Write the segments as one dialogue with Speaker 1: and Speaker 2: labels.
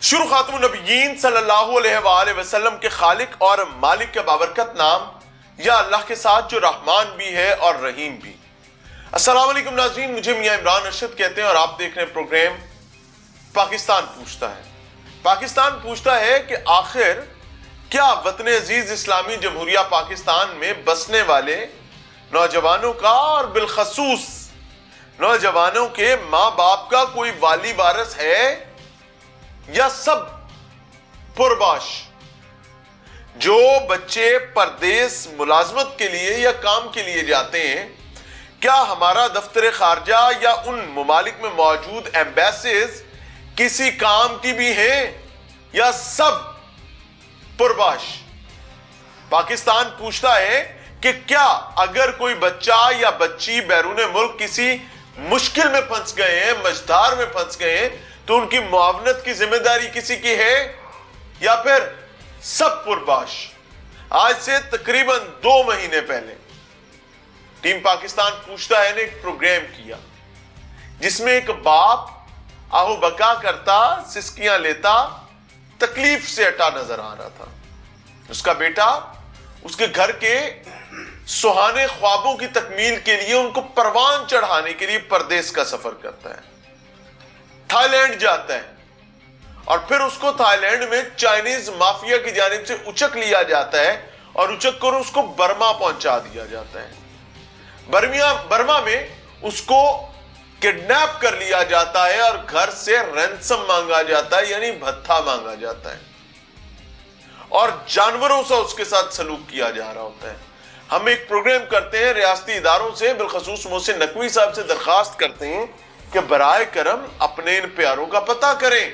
Speaker 1: शुरू खातमुन नबीयीन सल्लल्लाहु अलैहि वसल्लम के खालिक और मालिक के बाबरकत नाम या अल्लाह के साथ जो रहमान भी है और रहीम भी। अस्सलाम वालेकुम नाज़रीन, मुझे मियां इमरान अरशद कहते हैं और आप देख रहे हैं प्रोग्राम पाकिस्तान पूछता है। पाकिस्तान पूछता है कि आखिर क्या वतन अजीज इस्लामी जमहूरिया पाकिस्तान में बसने वाले नौजवानों का और बिलखसूस नौजवानों के माँ बाप का कोई वाली वारिस है या सब पुरबाश। जो बच्चे परदेस मुलाजमत के लिए या काम के लिए जाते हैं, क्या हमारा दफ्तर खारजा या उन मुमालिक में मौजूद एम्बेसीज किसी काम की भी हैं या सब पुरबाश। पाकिस्तान पूछता है कि क्या अगर कोई बच्चा या बच्ची बैरून मुल्क किसी मुश्किल में फंस गए हैं, मझधार में फंस गए हैं, तो उनकी मुआवनत की जिम्मेदारी किसी की है या फिर सब पुरबाश। आज से तकरीबन 2 महीने पहले टीम पाकिस्तान पूछता है ने एक प्रोग्राम किया जिसमें एक बाप आहू बका करता, सिसकियां लेता, तकलीफ से अटा नजर आ रहा था। उसका बेटा उसके घर के सुहाने ख्वाबों की तकमील के लिए उनको परवान चढ़ाने के लिए परदेस का सफर करता है, थाईलैंड जाता है और फिर उसको थाईलैंड में चाइनीज माफिया की जानिब से उचक लिया जाता है और उचक कर उसको बर्मा पहुंचा दिया जाता है। बर्मा में उसको किडनैप कर लिया जाता है और घर से रैंसम मांगा जाता है, यानी भत्ता मांगा जाता है और जानवरों से उसके साथ सलूक किया जा रहा होता है। हम एक प्रोग्राम करते हैं, रियासती इदारों से बिलखसूस मोहसिन नकवी साहब से दरखास्त करते हैं कि बराए करम अपने इन प्यारों का पता करें।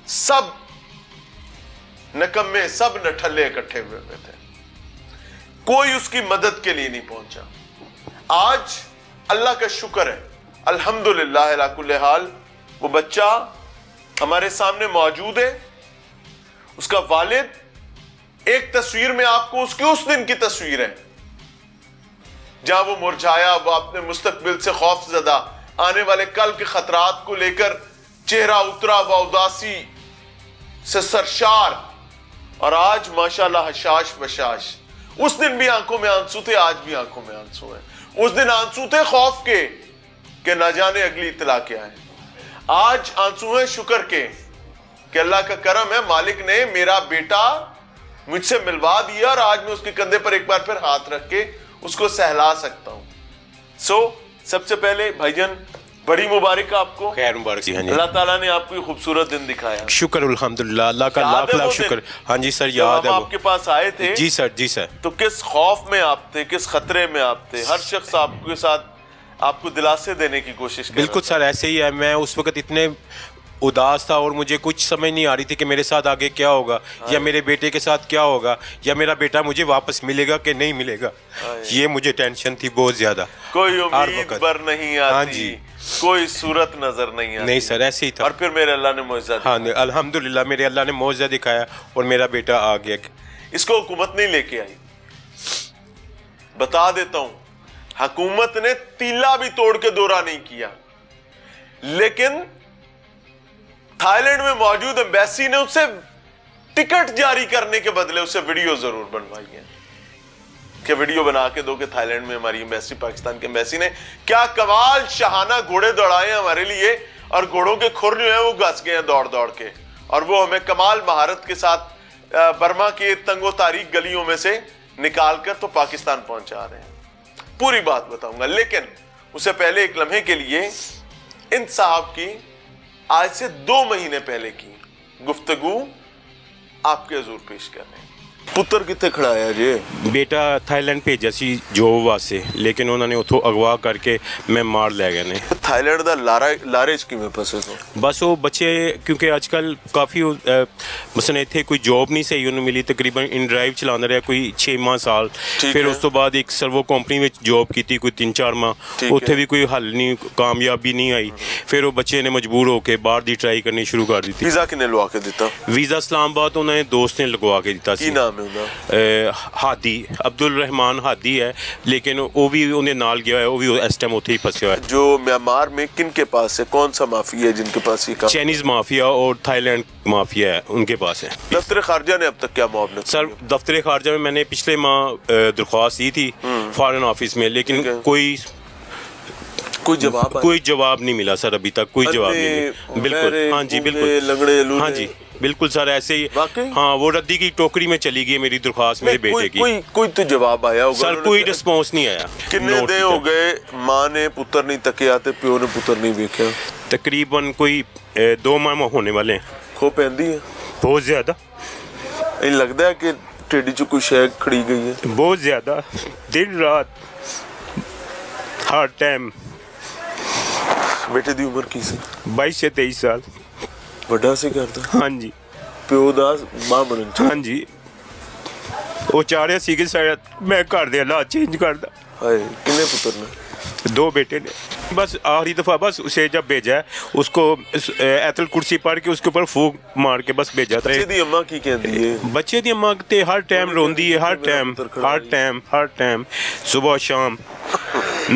Speaker 1: सब नकम्मे, सब नठल्ले इकट्ठे हुए थे, कोई उसकी मदद के लिए नहीं पहुंचा। आज अल्लाह का शुक्र है, अल्हम्दुलिल्लाह अला कुल्ले हाल, वो बच्चा हमारे सामने मौजूद है। उसका वालिद, एक तस्वीर में आपको उसकी उस दिन की तस्वीर है जहां वो मुरझाया, वो अपने मुस्तकबिल से खौफजदा, आने वाले कल के खतरात को लेकर चेहरा उतरा हुआ, उदासी से सरशार, और आज माशाल्लाह हशाश बशाश। उस दिन भी आंखों में आंसू थे, आज भी आंखों में आंसू है। उस दिन आंसू थे खौफ के कि ना जाने अगली इत्तला क्या है, आज आंसू है शुक्र के कि अल्लाह का करम है, मालिक ने मेरा बेटा मुझसे मिलवा दिया और आज मैं उसके कंधे पर एक बार फिर हाथ रख के उसको सहला सकता हूं। सबसे पहले भाईजान बड़ी मुबारक आपको,
Speaker 2: खैर मुबारक। हाँ जी,
Speaker 1: अल्लाह ताला ने आपको ये खूबसूरत दिन दिखाया,
Speaker 2: शुक्र अल्हम्दुलिल्लाह, अल्लाह का लाख लाख शुक्र। हाँ जी सर, याद है।
Speaker 1: आपके पास आए थे?
Speaker 2: जी सर, जी सर।
Speaker 1: तो किस खौफ में आप थे, किस खतरे में आप थे? हर शख्स आपके साथ आपको दिलासे देने की कोशिश कर
Speaker 2: बिल्कुल सर, ऐसे ही है। मैं उस वक्त इतने उदास था और मुझे कुछ समझ नहीं आ रही थी कि मेरे साथ आगे क्या होगा या मेरे बेटे के साथ क्या होगा या मेरा बेटा मुझे वापस मिलेगा कि नहीं मिलेगा। ये मुझे टेंशन थी बहुत ज्यादा।
Speaker 1: कोई उम्मीद पर नहीं आती।
Speaker 2: हाँ जी,
Speaker 1: कोई सूरत नजर नहीं आती।
Speaker 2: नहीं सर, ऐसे ही था।
Speaker 1: और फिर मेरे अल्लाह ने मौजज़ा
Speaker 2: हाँ अल्हम्दुलिल्लाह, मेरे अल्लाह ने मौजज़ा दिखाया और मेरा बेटा आ गया।
Speaker 1: इसको हुकूमत नहीं लेके आई, बता देता हूं, हुकूमत ने तीला भी तोड़ के दौरा नहीं किया, लेकिन थाईलैंड में मौजूद एम्बेसी ने उससे टिकट जारी करने के बदले उससे वीडियो जरूर बनवाई है कि वीडियो बना के दो कि थाईलैंड में हमारी एम्बेसी, पाकिस्तान की एम्बेसी ने क्या कमाल शाहाना घोड़े दौड़ाए हमारे लिए, और घोड़ों के खुर जो है वो घस गए हैं दौड़ दौड़ के, और वो हमें कमाल महारत के साथ बर्मा के तंगो तारीख गलियों में से निकाल कर तो पाकिस्तान पहुंचा रहे हैं। पूरी बात बताऊंगा, लेकिन उससे पहले एक लम्हे के लिए इन साहब की आज से 2 महीने पहले की गुफ्तगू आपके हुजूर पेश कर रहे हैं। पुत्र कितने खड़ा है जी?
Speaker 2: बेटा थाईलैंड भेजा सी जॉब वास्ते, लेकिन उन्होंने उतो अगवा करके मैं मार लै गए ने।
Speaker 1: थाईलैंड दा लारे च किवें फसे सो?
Speaker 2: बस वो बच्चे क्योंकि आजकल काफ़ी मसलन इत्थे कोई जॉब नहीं सही उन्हें मिली, तकरीबन इन ड्राइव चलाना रहा कोई 6 माह साल, फिर उस तो बाद एक सर्वो कंपनी में जॉब की कोई 3-4 माह, उत्थे भी कोई हल नहीं, कामयाबी नहीं आई। फिर वो बच्चे ने मजबूर होकर बाहर दी ट्राई करनी शुरू कर दी थी।
Speaker 1: वीज़ा किन्ने लगा के दिता?
Speaker 2: वीज़ा इस्लामाबाद उन्होंने दोस्त ने लगवा के दिता।
Speaker 1: नाम है उनका?
Speaker 2: हादी, अब्दुल रहमान हादी है, लेकिन वो भी उन्हें नाल गया है, वो भी इस टाइम उथे ही फंसे हुआ है।
Speaker 1: जो म्यांमार में किन के पास है, कौन सा माफिया है जिनके पास ये काम?
Speaker 2: चाइनीज माफिया और थाईलैंड माफिया है, उनके पास है।
Speaker 1: दफ्तर खारजा ने अब तक क्या मुआवनत?
Speaker 2: सर दफ्तर खारजा में मैंने पिछले माह दरख्वास्त दी थी फॉरेन ऑफिस में, लेकिन कोई जवाब नहीं मिला सर, अभी तक कोई जवाब नहीं मिला। बिल्कुल, हाँ जी बिल्कुल, हाँ जी बिल्कुल सर, ऐसे ही। हाँ, वो रद्दी की टोकरी में चली गई मेरी दरख्वास्त मेरे बेटे की।
Speaker 1: कोई तो जवाब आया होगा
Speaker 2: सर? कोई रिस्पॉन्स नहीं आया।
Speaker 1: कितने दिन हो गए माँ ने पुत्र नहीं तकिया ते प्यो ने पुत्र नहीं देखा?
Speaker 2: तकरीबन कोई 2 माह होने वाले हैं।
Speaker 1: खो पैंदी है
Speaker 2: बहुत ज्यादा।
Speaker 1: इन लगता है कि टेडी च कोई शय खड़ी गई है?
Speaker 2: बहुत ज्यादा, दिन रात हर टाइम।
Speaker 1: बेटे दी उम्र की सी?
Speaker 2: 22 से 23 साल।
Speaker 1: ਵੱਡਾ ਸੀ ਕਰਦਾ?
Speaker 2: हाँ जी।
Speaker 1: ਪਿਓ ਦਾ ਮਾਂ ਬਣਨ ਚ?
Speaker 2: हाँ जी, वो चाह रहे सी कि शायद मैं घर दे हालात चेंज कर दा।
Speaker 1: हाय, कितने पुत्र ने?
Speaker 2: 2 बेटे ने। बस आखिरी दफ़ा बस उसे जब भेजा है, उसको ऐतल कुर्सी पढ़ के उसके ऊपर फूक मार के बस भेजा था।
Speaker 1: बच्चे दी अम्मा की कहती है?
Speaker 2: बच्चे दी अम्मा ते हर टाइम रोंदी है, हर टाइम सुबह शाम।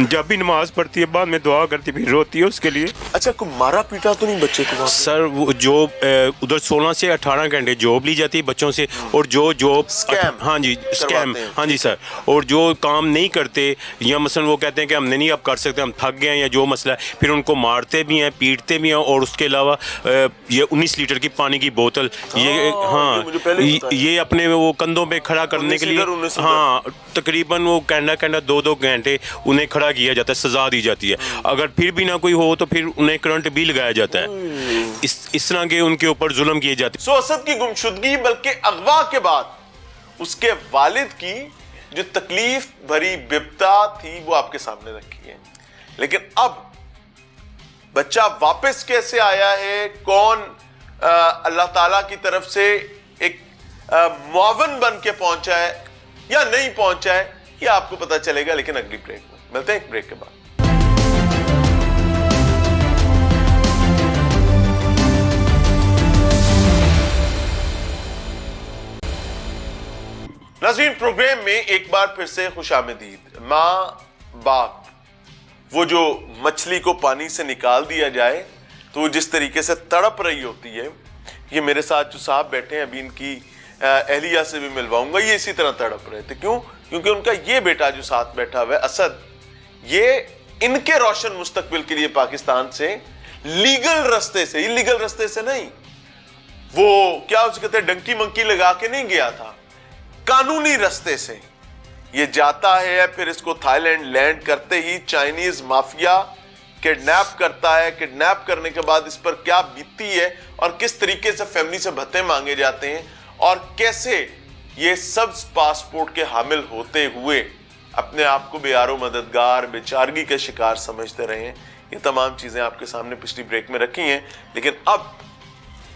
Speaker 2: जब भी नमाज पढ़ती है बाद में दुआ करती फिर रोती है उसके लिए।
Speaker 1: अच्छा, को मारा पीटा तो नहीं बच्चे को?
Speaker 2: सर वो जॉब उधर 16 से 18 घंटे जॉब ली जाती है बच्चों से, और जो जॉब
Speaker 1: स्कैम,
Speaker 2: हाँ जी स्कैम, हाँ जी सर, और जो काम नहीं करते या मसलन वो कहते हैं कि हमने नहीं अब कर सकते, हम थक गए हैं या जो मसला है, फिर उनको मारते भी हैं, पीटते भी हैं, और उसके अलावा ये 19 लीटर की पानी की बोतल ये अपने वो कंधों पे खड़ा करने के लिए, हाँ तकरीबन वो कैंडा 2-2 घंटे उन्हें खड़ा किया जाता है, सजा दी जाती है। अगर फिर भी ना कोई हो तो फिर उन्हें करंट भी लगाया जाता है। इस तरह के उनके ऊपर जुल्म किए जाते हैं।
Speaker 1: सो असद की गुमशुदगी बल्कि अगवा के बाद उसके वालिद की जो तकलीफ भरी बिपता थी वो आपके सामने रखी है, लेकिन अब बच्चा वापस कैसे आया है, कौन अल्लाह ताला की तरफ से एक मुआवन बन के पहुंचा है या नहीं पहुंचा है, ये आपको पता चलेगा, लेकिन अगली ब्रेक में मिलते हैं, एक ब्रेक के बाद। नाज़रीन, प्रोग्राम में एक बार फिर से खुशामदीद। माँ बाप, वो जो मछली को पानी से निकाल दिया जाए तो वो जिस तरीके से तड़प रही होती है, ये मेरे साथ जो साहब बैठे हैं, अभी इनकी एहलिया से भी मिलवाऊंगा, ये इसी तरह तड़प रहे थे। क्यों? क्योंकि उनका ये बेटा जो साथ बैठा हुआ है असद, ये इनके रोशन मुस्तकबिल के लिए पाकिस्तान से लीगल रास्ते से, इलीगल रास्ते से नहीं, वो क्या उसे कहते हैं, डंकी मंकी लगा के नहीं गया था, कानूनी रास्ते से ये जाता है। फिर इसको थाईलैंड लैंड करते ही चाइनीज माफिया किडनैप करता है। किडनैप करने के बाद इस पर क्या बीतती है और किस तरीके से फैमिली से भत्ते मांगे जाते हैं, और कैसे ये सब पासपोर्ट के हामिल होते हुए अपने आप को बेयारो मददगार, बेचारगी के शिकार समझते रहे। ये तमाम चीजें आपके सामने पिछली ब्रेक में रखी हैं, लेकिन अब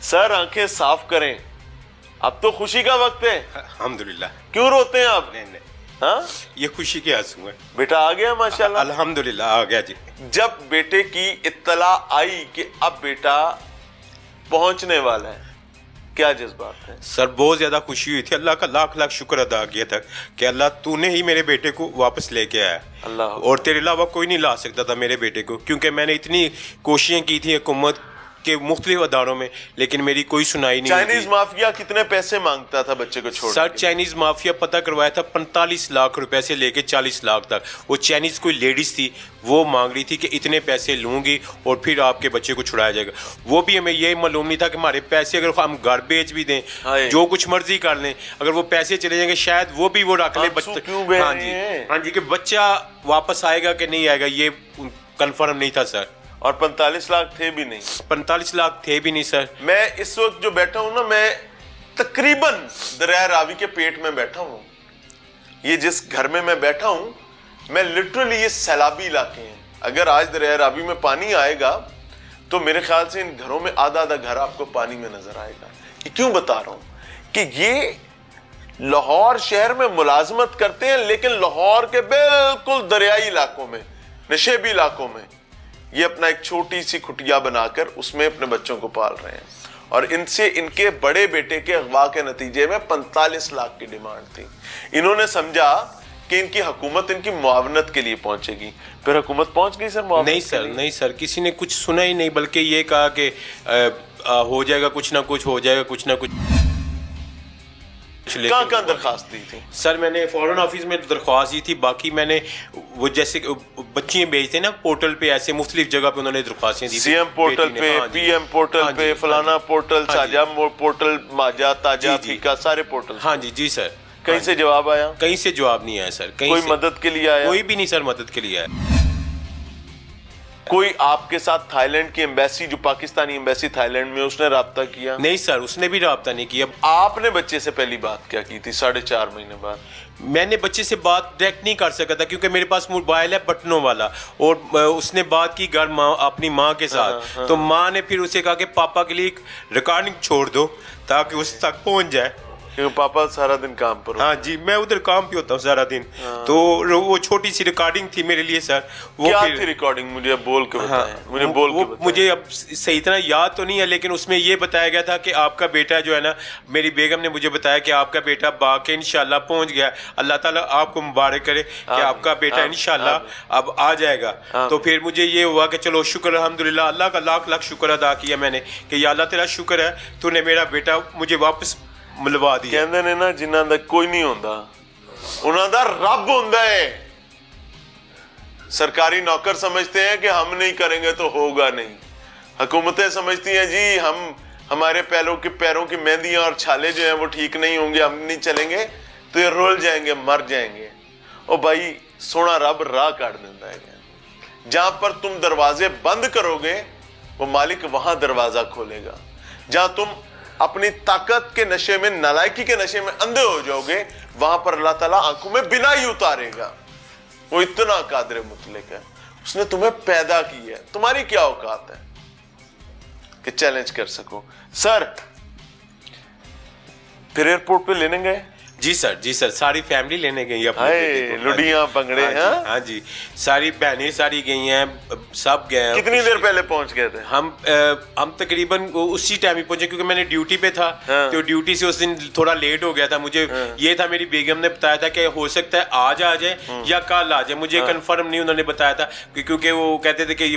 Speaker 1: सर आंखें साफ करें, अब तो खुशी का वक्त है।
Speaker 2: अल्हम्दुलिल्लाह।
Speaker 1: क्यों रोते हैं आप?
Speaker 2: नहीं,
Speaker 1: हाँ,
Speaker 2: ये खुशी के आंसू है।
Speaker 1: बेटा आ गया माशाल्लाह?
Speaker 2: अल्हम्दुलिल्लाह आ गया जी।
Speaker 1: जब बेटे की इत्तला आई कि अब बेटा पहुंचने वाला है, क्या जज्बात है?
Speaker 2: सर बहुत ज्यादा खुशी हुई थी, अल्लाह का लाख लाख शुक्र अदा किया था कि अल्लाह तूने ही मेरे बेटे को वापस लेके आया,
Speaker 1: अल्लाह,
Speaker 2: और तेरे अलावा कोई नहीं ला सकता था मेरे बेटे को, क्योंकि मैंने इतनी कोशिशें की थी हुकूमत के मुख्तलिफ अदारों में, लेकिन मेरी कोई सुनाई नहीं।
Speaker 1: चाइनीज माफिया कितने पैसे मांगता था बच्चे को छोड़?
Speaker 2: सर चाइनीज माफिया पता करवाया था 45 लाख रुपए से लेके 40 लाख तक। वो चाइनीज कोई लेडीज थी, वो मांग रही थी कि इतने पैसे लूंगी और फिर आपके बच्चे को छुड़ाया जाएगा। वो भी हमें ये मालूम नहीं था कि हमारे पैसे अगर हम घर बेच भी दें, जो कुछ मर्जी कर लें, अगर वो पैसे चले जाएंगे शायद वो भी वो रख ले बच्चा। हाँ जी, कि बच्चा वापस आएगा कि नहीं आएगा ये कंफर्म नहीं था सर।
Speaker 1: और 45 लाख थे भी नहीं?
Speaker 2: 45 लाख थे भी नहीं सर।
Speaker 1: मैं इस वक्त जो बैठा हूं ना, मैं तकरीबन दरिया रावी के पेट में बैठा हूं। ये जिस घर में मैं बैठा हूं, मैं लिटरली, ये सैलाबी इलाके हैं। अगर आज दरिया रावी में पानी आएगा तो मेरे ख्याल से इन घरों में आधा आधा घर आपको पानी में नजर आएगा। ये क्यों बता रहा हूं कि ये लाहौर शहर में मुलाजमत करते हैं, लेकिन लाहौर के बिल्कुल दरियाई इलाकों में, नशेबी इलाकों में ये अपना एक छोटी सी कुटिया बनाकर उसमें अपने बच्चों को पाल रहे हैं। और इनसे इनके बड़े बेटे के अगवा के नतीजे में 45 लाख की डिमांड थी। इन्होंने समझा कि इनकी हुकूमत इनकी मुआवनत के लिए पहुंचेगी, फिर हुकूमत पहुंच गई सर मुआवनत
Speaker 2: नहीं सर, नहीं सर, किसी ने कुछ सुना ही नहीं, बल्कि ये कहा कि हो जाएगा, कुछ ना कुछ हो जाएगा, कुछ ना कुछ।
Speaker 1: कहाँ दरखास्त दी थी
Speaker 2: सर? मैंने फॉरेन ऑफिस में दरख्वास्त दी थी, बाकी मैंने वो जैसे बच्चियां भेजते ना पोर्टल पे, ऐसे मुख्तलिफ जगह पे उन्होंने दरख्वास्तें दी,
Speaker 1: सीएम पोर्टल पे, पीएम पोर्टल पे, फलाना पोर्टल, साजा पोर्टल, माजा, ताजा, फीका, सारे पोर्टल।
Speaker 2: हाँ जी, जी सर।
Speaker 1: कहीं से जवाब आया?
Speaker 2: कहीं से जवाब नहीं आया सर।
Speaker 1: कोई मदद के लिए आया?
Speaker 2: कोई भी नहीं सर मदद के लिए आया।
Speaker 1: कोई आपके साथ थाईलैंड की एम्बेसी, जो पाकिस्तानी एम्बेसी थाईलैंड में, उसने राब्ता किया?
Speaker 2: नहीं सर, उसने भी राब्ता नहीं किया।
Speaker 1: आपने बच्चे से पहली बात क्या की थी 4.5 महीने बाद?
Speaker 2: मैंने बच्चे से बात डायरेक्ट नहीं कर सका था, क्योंकि मेरे पास मोबाइल है बटनों वाला, और उसने बात की घर माँ अपनी माँ के साथ। तो माँ ने फिर उसे कहा कि पापा के लिए एक रिकॉर्डिंग छोड़ दो ताकि उस तक पहुंच जाए,
Speaker 1: क्योंकि पापा सारा दिन काम पर।
Speaker 2: हाँ जी, मैं उधर काम पे होता हूँ सारा दिन। तो वो छोटी सी रिकॉर्डिंग थी मेरे लिए सर। वो
Speaker 1: क्या थी रिकॉर्डिंग? मुझे बोल के बताएं। मुझे बोल के बताएं।
Speaker 2: मुझे अब सही तरह याद तो नहीं है, लेकिन उसमें ये बताया गया था कि आपका बेटा जो है ना, मेरी बेगम ने मुझे बताया कि आपका बेटा बाके इंशाल्लाह पहुंच गया, अल्लाह ताला आपको मुबारक करे कि आपका बेटा इंशाल्लाह अब आ जाएगा। तो फिर मुझे ये हुआ कि चलो शुक्र, अल्हम्दुलिल्लाह, अल्लाह का लाख लाख शुक्र अदा किया मैंने कि या अल्लाह तेरा शुक्र है, तूने मेरा बेटा मुझे वापस मिलवा दिया।
Speaker 1: कहते ने ना, जिन्हां दा कोई नहीं होता उन्हां दा रब होता है। सरकारी नौकर समझते हैं कि हम नहीं करेंगे तो होगा नहीं। हुकूमतें समझती हैं जी हमारे पैरों की मेहंदियां और छाले जो हैं वो ठीक नहीं होंगे, हम नहीं चलेंगे तो ये रोल जाएंगे, मर जाएंगे। ओ भाई, सोना रब राह काट देता है। जहां पर तुम दरवाजे बंद करोगे वो मालिक वहां दरवाजा खोलेगा। जहां तुम अपनी ताकत के नशे में, नालायकी के नशे में अंधे हो जाओगे, वहां पर अल्लाह ताला आंखों में बिनाई उतारेगा। वो इतना कादिर मुतलक है, उसने तुम्हें पैदा की है, तुम्हारी क्या औकात है कि चैलेंज कर सको। सर, फिर एयरपोर्ट पे लेने गए?
Speaker 2: जी सर, जी सर, सारी फैमिली लेने गई है अपने
Speaker 1: लुडियां पंगड़े।
Speaker 2: हाँ जी, सारी बहनें सारी गई हैं, सब गए हैं।
Speaker 1: कितनी देर पहले पहुंच गए थे?
Speaker 2: हम तकरीबन उसी टाइम ही पहुंचे, क्योंकि मैंने ड्यूटी पे था। तो ड्यूटी से उस दिन थोड़ा लेट हो गया था। मुझे ये था, मेरी बेगम ने बताया था कि हो सकता है आज आ जाए या कल आ जाए, मुझे कंफर्म नहीं उन्होंने बताया था, क्योंकि वो कहते थे कि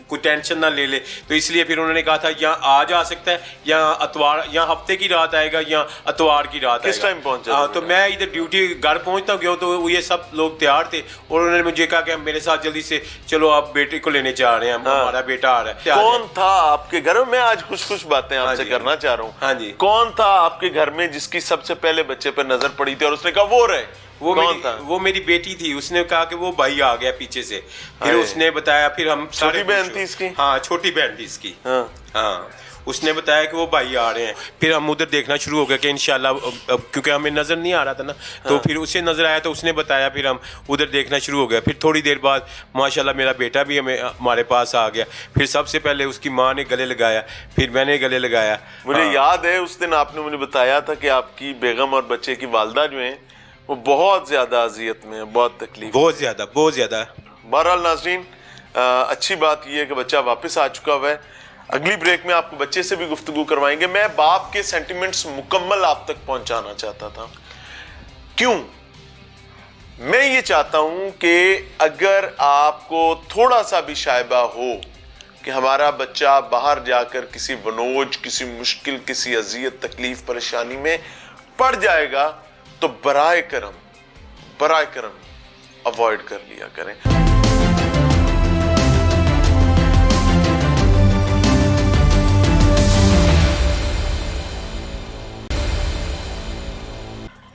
Speaker 2: कोई टेंशन ना ले ले, तो इसलिए फिर उन्होंने कहा था या आज आ सकता है या अतवार, या हफ्ते की रात आएगा या अतवार की रात।
Speaker 1: किस टाइम पहुंचा?
Speaker 2: तो मैं इधर ड्यूटी घर पहुंचता गया, तो ये सब लोग तैयार थे और उन्होंने मुझे कहा कि मेरे साथ जल्दी से चलो, आप बेटे को लेने जा रहे हैं, हमारा बेटा आ रहा है।
Speaker 1: कौन था आपके घर में? मैं आज कुछ बातें आपसे करना चाह रहा हूँ।
Speaker 2: हाँ जी।
Speaker 1: कौन था आपके घर में जिसकी सबसे पहले बच्चे पर नजर पड़ी थी और उसने कहा वो रहे?
Speaker 2: वो मेरी बेटी थी। उसने कहा कि वो भाई आ गया पीछे से, फिर उसने बताया, फिर हम
Speaker 1: छोटी बहन थी इसकी?
Speaker 2: हाँ, छोटी बहन थी इसकी। हाँ, उसने बताया कि वो भाई आ रहे हैं। फिर हम उधर देखना शुरू हो गया कि इंशाल्लाह, क्योंकि हमें नज़र नहीं आ रहा था ना, तो फिर उसे नज़र आया तो उसने बताया, फिर हम उधर देखना शुरू हो गया। फिर थोड़ी देर बाद माशाल्लाह मेरा बेटा भी हमारे पास आ गया। फिर सबसे पहले उसकी माँ ने गले लगाया, फिर मैंने गले लगाया।
Speaker 1: मुझे याद है उस दिन आपने मुझे बताया था कि आपकी बेगम और बच्चे की वालदा जो है वो बहुत ज्यादा अजियत में है, बहुत तकलीफ,
Speaker 2: बहुत ज्यादा।
Speaker 1: बहरहाल नाज़रीन, अच्छी बात यह है कि बच्चा वापस आ चुका हुआ है। अगली ब्रेक में आपको बच्चे से भी गुफ्तगू करवाएंगे। मैं बाप के सेंटिमेंट्स मुकम्मल आप तक पहुंचाना चाहता था। क्यों? मैं ये चाहता हूं कि अगर आपको थोड़ा सा भी शायबा हो कि हमारा बच्चा बाहर जाकर किसी वनोज, किसी मुश्किल, किसी अजियत, तकलीफ, परेशानी में पड़ जाएगा, तो बराए करम अवॉइड कर लिया करें।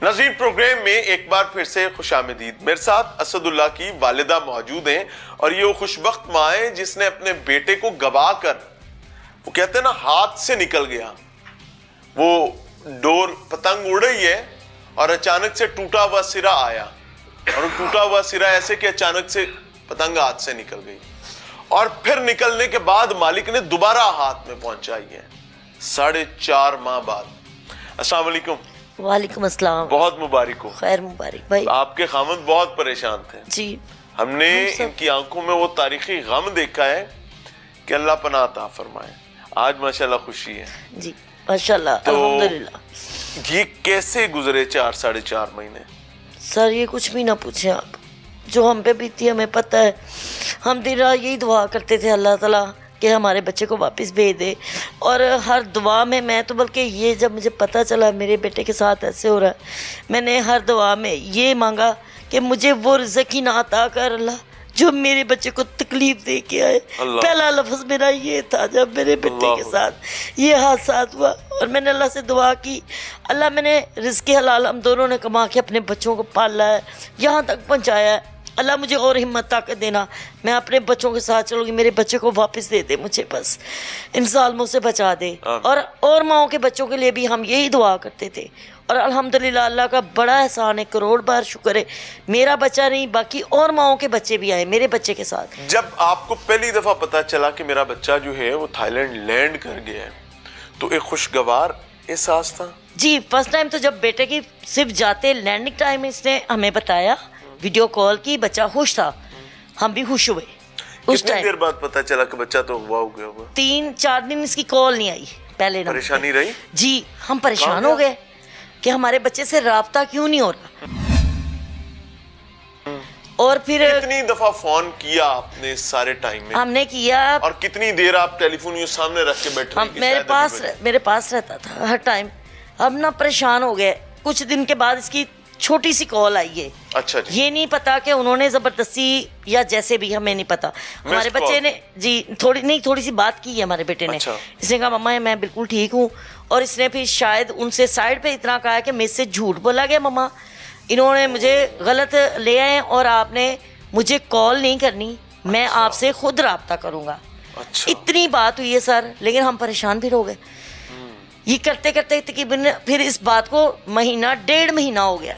Speaker 1: नाज़रीन, प्रोग्राम में एक बार फिर से खुशामदीद। मेरे साथ असदुल्लाह की वालिदा मौजूद हैं और ये वो खुशबख्त माँ है जिसने अपने बेटे को गवा कर, वो कहते हैं ना, हाथ से निकल गया। वो डोर, पतंग उड़ रही है और अचानक से टूटा हुआ सिरा आया, और टूटा हुआ सिरा ऐसे कि अचानक से पतंग हाथ से निकल गई, और फिर निकलने के बाद मालिक ने दोबारा हाथ में पहुंचाई है 4.5 माह बाद। अस्सलाम वालेकुम।
Speaker 3: वालेकुम अस्सलाम।
Speaker 1: बहुत मुबारक हो।
Speaker 3: खैर मुबारक भाई।
Speaker 1: आपके खामद बहुत परेशान थे
Speaker 3: जी।
Speaker 1: हमने इनकी आंखों में वो तारीखी गम देखा है कि अल्लाह पनाह अता फरमाए। आज माशाल्लाह खुशी है
Speaker 3: जी। माशाल्लाह
Speaker 1: तो
Speaker 3: अल्हम्दुलिल्लाह।
Speaker 1: ये कैसे गुजरे 4-4.5 महीने?
Speaker 3: सर ये कुछ भी ना पूछें आप, जो हम पे बीती हमें पता है। हम दिन रात यही दुआ करते थे अल्लाह ताला कि हमारे बच्चे को वापस भेज दे। और हर दुआ में मैं तो, बल्कि ये जब मुझे पता चला मेरे बेटे के साथ ऐसे हो रहा है, मैंने हर दुआ में ये मांगा कि मुझे वो रिज़्क़ ही ना अता कर अल्लाह जो मेरे बच्चे को तकलीफ दे के आए। पहला लफ्ज़ मेरा ये था जब मेरे बेटे के साथ ये हादसा हुआ। और मैंने अल्लाह से दुआ की, अल्लाह मैंने रिज़्क़ हलाल हम दोनों ने कमा के अपने बच्चों को पाला है, यहाँ तक पहुँचाया है। अल्लाह मुझे और हिम्मत ताकत देना, मैं अपने बच्चों के साथ चलूँगी, मेरे बच्चे को वापस दे दे, मुझे बस इन ज़ालिमों से बचा दे। और माओं के बच्चों के लिए भी हम यही दुआ करते थे। और अल्हम्दुलिल्लाह अल्लाह का बड़ा एहसान है, करोड़ बार शुक्र है, मेरा बच्चा नहीं बाकी और माओं के बच्चे भी आए मेरे बच्चे के साथ।
Speaker 1: जब आपको पहली दफ़ा पता चला कि मेरा बच्चा जो है वो थाईलैंड लैंड कर गया है, तो एक खुशगवार एहसास था?
Speaker 3: जी, फर्स्ट टाइम तो जब बेटे की सिर्फ जाते लैंडिंग टाइम इसने हमें बताया, वीडियो कॉल की, बच्चा खुश था, हम भी खुश हुए। उस
Speaker 1: कितनी
Speaker 3: टाइम
Speaker 1: देर बाद पता चला कि बच्चा तो हुआ हो गया हुआ?
Speaker 3: 3-4 दिन इसकी कॉल नहीं आई। पहले
Speaker 1: परेशानी रही?
Speaker 3: जी, हम परेशान हो गए कि हमारे बच्चे से राब्ता क्यों नहीं हो रहा। और फिर
Speaker 1: कितनी दफा फोन किया आपने इस सारे टाइम में?
Speaker 3: हमने किया,
Speaker 1: और कितनी देर आप टेलीफोन यूं सामने रख के बैठे रही?
Speaker 3: मेरे पास रहता था हर टाइम। अब ना परेशान हो गए। कुछ दिन के बाद इसकी छोटी सी कॉल आई है।
Speaker 1: अच्छा जी।
Speaker 3: ये नहीं पता कि उन्होंने जबरदस्ती या जैसे भी, हमें नहीं पता। हमारे बच्चे ने जी थोड़ी सी बात की है हमारे बेटे ने।
Speaker 1: अच्छा।
Speaker 3: इसने कहा मम्मा मैं बिल्कुल ठीक हूँ। और इसने फिर शायद उनसे साइड पे इतना कहा कि मेरे से झूठ बोला गया मम्मा, इन्होंने मुझे गलत ले आए और आपने मुझे कॉल नहीं करनी, मैं आपसे खुद राब्ता करूँगा।
Speaker 1: अच्छा।
Speaker 3: इतनी बात हुई है सर, लेकिन हम परेशान फिर हो गए। ये करते करते तकरीबन फिर इस बात को 1.5 महीना हो गया,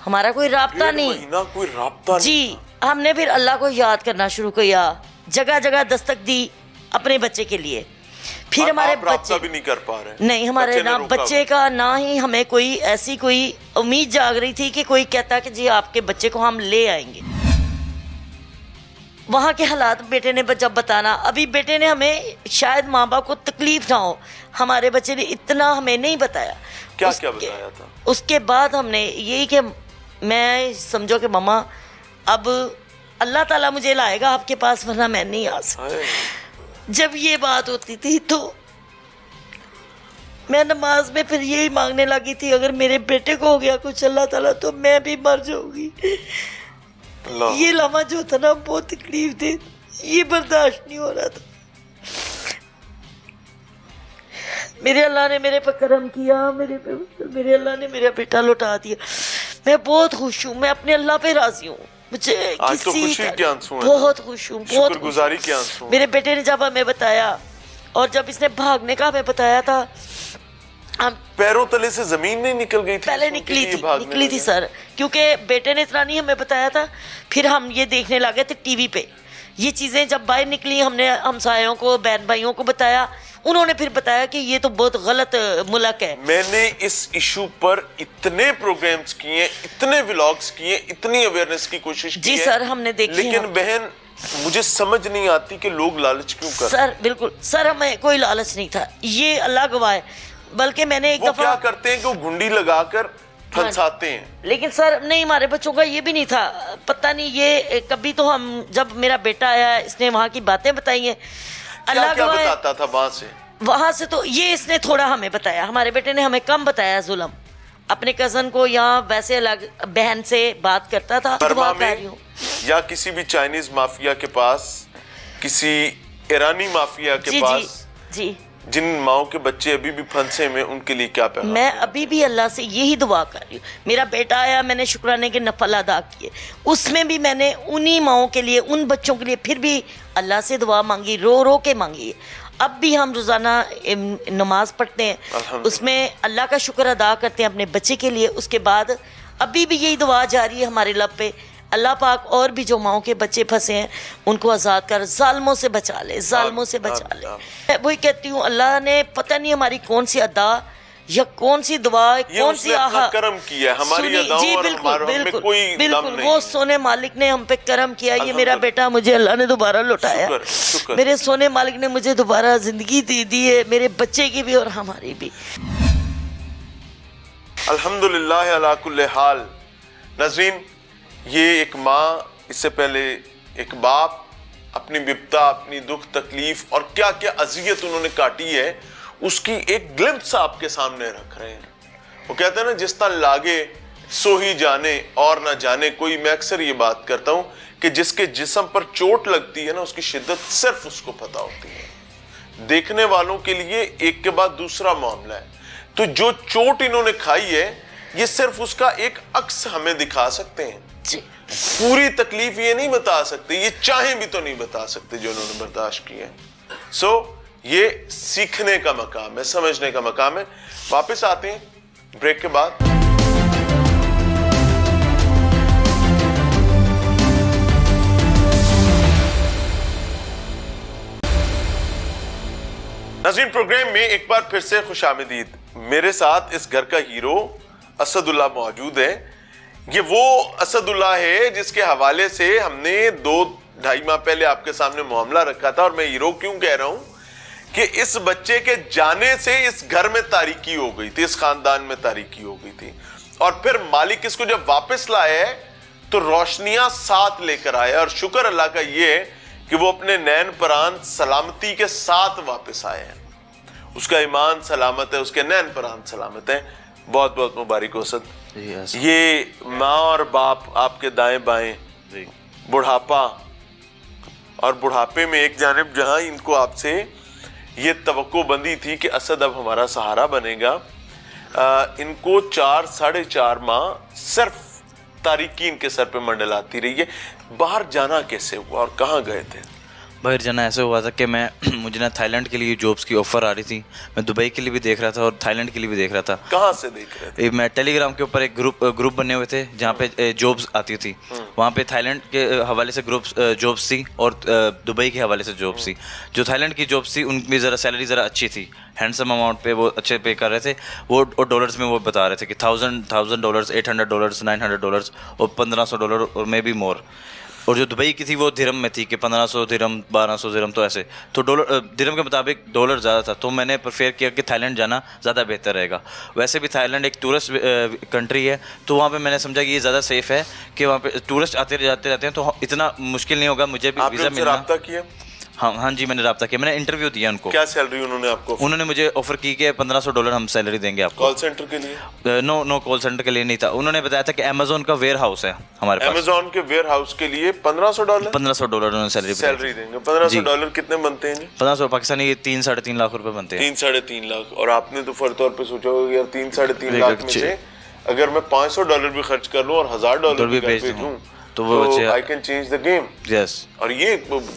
Speaker 3: हमारा कोई राब्ता नहीं।
Speaker 1: कोई राब्ता नहीं
Speaker 3: जी, हमने फिर अल्लाह को याद करना शुरू किया, जगह जगह दस्तक दी अपने बच्चे के लिए। फिर हमारे बच्चे
Speaker 1: भी नहीं कर पा रहे।
Speaker 3: नहीं, हमारे ना बच्चे का ना ही हमें कोई ऐसी कोई उम्मीद जाग रही थी कि कोई कहता कि जी आपके बच्चे को हम ले आएंगे। वहाँ के हालात बेटे ने जब बताना, अभी बेटे ने हमें शायद माँ बाप को तकलीफ ना हो, हमारे बच्चे ने इतना हमें नहीं बताया।
Speaker 1: क्या बताया था? उसके
Speaker 3: बाद हमने यही कि मैं समझो कि मम्मा अब अल्लाह ताला मुझे लाएगा आपके पास, वरना मैं नहीं आ सकती। जब ये बात होती थी तो मैं नमाज में फिर यही मांगने लगी थी, अगर मेरे बेटे को हो गया कुछ अल्लाह ताला तो मैं भी मर जाऊंगी। ये लम्हा जो था ना बहुत तकलीफ दे, ये बर्दाश्त नहीं हो रहा था। मेरे अल्लाह ने मेरे पर करम किया, मेरे अल्लाह ने मेरा बेटा लौटा दिया। मैं बहुत खुश हूँ, मैं अपने अल्लाह पे राजी हूँ। मुझे
Speaker 1: आज तो खुशी के आंसू हैं,
Speaker 3: बहुत खुश हूँ, बहुत
Speaker 1: शुक्रगुजारी के आंसू हैं।
Speaker 3: मेरे बेटे ने जब हमें बताया और जब इसने भागने का हमें बताया था, हम
Speaker 1: पैरों तले से जमीन नहीं निकल गई थी?
Speaker 3: पहले निकली थी सर, क्योंकि बेटे ने इतना नहीं हमें बताया था। फिर हम ये देखने लगे थे टीवी पे ये चीज़ें, जब बाहर निकली हमने हमसायों को, बहन भाइयों को बताया, उन्होंने फिर बताया कि ये तो बहुत गलत मुल्क है।
Speaker 1: मैंने इस इशू पर इतने प्रोग्राम्स किए, इतने व्लॉग्स किए, इतनी अवेयरनेस की कोशिश की
Speaker 3: जी सर, हमने देखी,
Speaker 1: लेकिन बहन मुझे समझ नहीं आती कि लोग लालच क्यों कर।
Speaker 3: सर बिल्कुल सर, हमें कोई लालच नहीं था, ये अल्लाह गवाह है। बल्कि मैंने एक दफा
Speaker 1: क्या करते हैं कि वो घुंडी लगाकर फंसाते हैं।
Speaker 3: लेकिन सर नहीं, हमारे बच्चों का ये भी नहीं था, पता नहीं ये कभी तो हम जब मेरा बेटा आया इसने वहाँ की बातें बताई हैं।
Speaker 1: अल्लाह क्या बताता था
Speaker 3: वहाँ से तो ये इसने थोड़ा हमें बताया, हमारे बेटे ने हमें कम बताया। जुल्म अपने कजन को यहाँ वैसे अलग बहन से बात करता था।
Speaker 1: बर्मा में या किसी भी चाइनीज माफिया के पास, किसी ईरानी माफिया के पास
Speaker 3: जी
Speaker 1: जिन माओं के बच्चे अभी भी फंसे में, उनके लिए क्या पैगाम?
Speaker 3: मैं अभी भी अल्लाह से यही दुआ कर रही हूँ। मेरा बेटा आया, मैंने शुक्राने के नफल अदा किए, उसमें भी मैंने उन्हीं माओं के लिए, उन बच्चों के लिए फिर भी अल्लाह से दुआ मांगी, रो रो के मांगी। अब भी हम रोज़ाना नमाज पढ़ते हैं, उसमें अल्लाह का शुक्र अदा करते हैं अपने बच्चे के लिए। उसके बाद अभी भी यही दुआ जारी है हमारे लब पे, अल्लाह पाक और भी जो माओं के बच्चे फंसे हैं उनको आज़ाद कर, जालिमों से बचा ले, जालिमों से बचा ले। मैं वही कहती हूँ, अल्लाह ने पता नहीं हमारी कौन सी अदा या कौन सी दुआ, कौन सी आहा
Speaker 1: कर्म किया हमारी अदाओं
Speaker 3: जी,
Speaker 1: और
Speaker 3: बिल्कुल
Speaker 1: हमारे में
Speaker 3: बिल्कुल
Speaker 1: कोई दम
Speaker 3: बिल्कुल
Speaker 1: नहीं
Speaker 3: वो
Speaker 1: है।
Speaker 3: सोने मालिक ने हम पे करम किया। ये मेरा बेटा मुझे अल्लाह ने दोबारा लौटाया।
Speaker 1: शुक्र, शुक्र।
Speaker 3: मेरे सोने मालिक ने मुझे दोबारा जिंदगी दी है, मेरे बच्चे की भी और हमारी भी।
Speaker 1: अल्हम्दुलिल्लाह अला कुल्ले हाल। नाज़रीन, ये एक माँ, इससे पहले एक बाप अपनी विपदा, अपनी दुख तकलीफ और क्या क्या अजियत उन्होंने काटी है, उसकी एक ग्लिम्प्स आपके सामने रख रहे हैं। वो कहते हैं ना, जिस तरह लागे सो ही जाने और ना जाने कोई। मैं अक्सर ये बात करता हूं कि जिसके जिस्म पर चोट लगती है ना, उसकी शिद्दत सिर्फ उसको पता होती है। देखने वालों के लिए एक के बाद दूसरा मामला है। तो जो चोट इन्होंने खाई है, ये सिर्फ उसका एक अक्स हमें दिखा सकते हैं। पूरी तकलीफ ये नहीं बता सकते, ये चाहें भी तो नहीं बता सकते जो इन्होंने बर्दाश्त की है। सो ये सीखने का मकाम है, समझने का मकाम है। वापस आते हैं ब्रेक के बाद। नाज़रीन, प्रोग्राम में एक बार फिर से खुशामदीद। मेरे साथ इस घर का हीरो असदुल्लाह मौजूद है। ये वो असदुल्लाह है जिसके हवाले से हमने 2-2.5 माह पहले आपके सामने मामला रखा था। और मैं हीरो क्यों कह रहा हूं कि इस बच्चे के जाने से इस घर में तारीकी हो गई थी, इस खानदान में तारीकी हो गई थी। और फिर मालिक इसको जब वापस लाया है तो रोशनियां साथ लेकर आया। और शुक्र अल्लाह का ये है कि वो अपने नैन परान सलामती के साथ वापस आए हैं। उसका ईमान सलामत है, उसके नैन परान सलामत है। बहुत बहुत मुबारक हो सद। ये माँ और बाप आपके दाएं बाएं, बुढ़ापा, और बुढ़ापे में एक जानिब जहां इनको आपसे ये तवक्को बंदी थी कि असद अब हमारा सहारा बनेगा, इनको 4-4.5 माह सिर्फ तारीकी इनके सर पे मंडलाती रही है। बाहर जाना कैसे हुआ और कहाँ गए थे?
Speaker 4: बाहर जाना ऐसे हुआ था कि मुझे ना थाईलैंड के लिए जॉब्स की ऑफ़र आ रही थी। मैं दुबई के लिए भी देख रहा था और थाईलैंड के लिए भी देख रहा था।
Speaker 1: कहाँ से देख रहे थे?
Speaker 4: मैं टेलीग्राम के ऊपर एक ग्रुप बने हुए थे जहाँ पे जॉब्स आती थी। वहाँ पे थाईलैंड के हवाले से जॉब्स थी और दुबई के हवाले से जॉब्स थी। जो थाईलैंड की जॉब्स थी उनकी ज़रा सैलरी ज़रा अच्छी थी, हैंडसम अमाउंट पे वो अच्छे पे कर रहे थे। वो डॉलर्स में वो बता रहे थे कि $1,000, $800, $900 और $1,500 और मे बी मोर। और जो दुबई की थी वो दिरहम में थी कि 1500 दिरहम, 1200 दिरहम, तो ऐसे। तो दिरहम के मुताबिक डॉलर ज़्यादा था, तो मैंने प्रेफर किया कि थाईलैंड जाना ज़्यादा बेहतर रहेगा। वैसे भी थाईलैंड एक टूरिस्ट कंट्री है, तो वहाँ पे मैंने समझा कि ये ज़्यादा सेफ़ है कि वहाँ पे टूरिस्ट आते जाते रहते हैं, तो इतना मुश्किल नहीं होगा मुझे भी वीज़ा मिलना।
Speaker 1: राब्ता किया?
Speaker 4: हाँ जी, मैंने राब्ता किया, मैंने इंटरव्यू दिया उनको।
Speaker 1: क्या सैलरी उन्होंने आपको?
Speaker 4: उन्होंने मुझे ऑफर की कि $1,500 हम सैलरी देंगे आपको।
Speaker 1: कॉल सेंटर के लिए?
Speaker 4: नो कॉल सेंटर के लिए नहीं था। उन्होंने बताया था कि अमेज़न का वेयर हाउस है हमारे पास।
Speaker 1: अमेज़न के वेयर हाउस के लिए $1,500?
Speaker 4: $1,500 उन्होंने सैलरी
Speaker 1: देंगे। $1,500 कितने बनते हैं जी?
Speaker 4: 1500 पाकिस्तानी 3-3.5 लाख रुपए बनते हैं।
Speaker 1: 3-3.5 लाख। और आपने तो फर्ज तौर पे सोचा होगा यार 3-3.5 लाख में से अगर मैं $500 भी खर्च कर लूं और $1,000 भी भेज दूं तो वो I can change the game.
Speaker 4: Yes.
Speaker 1: और ये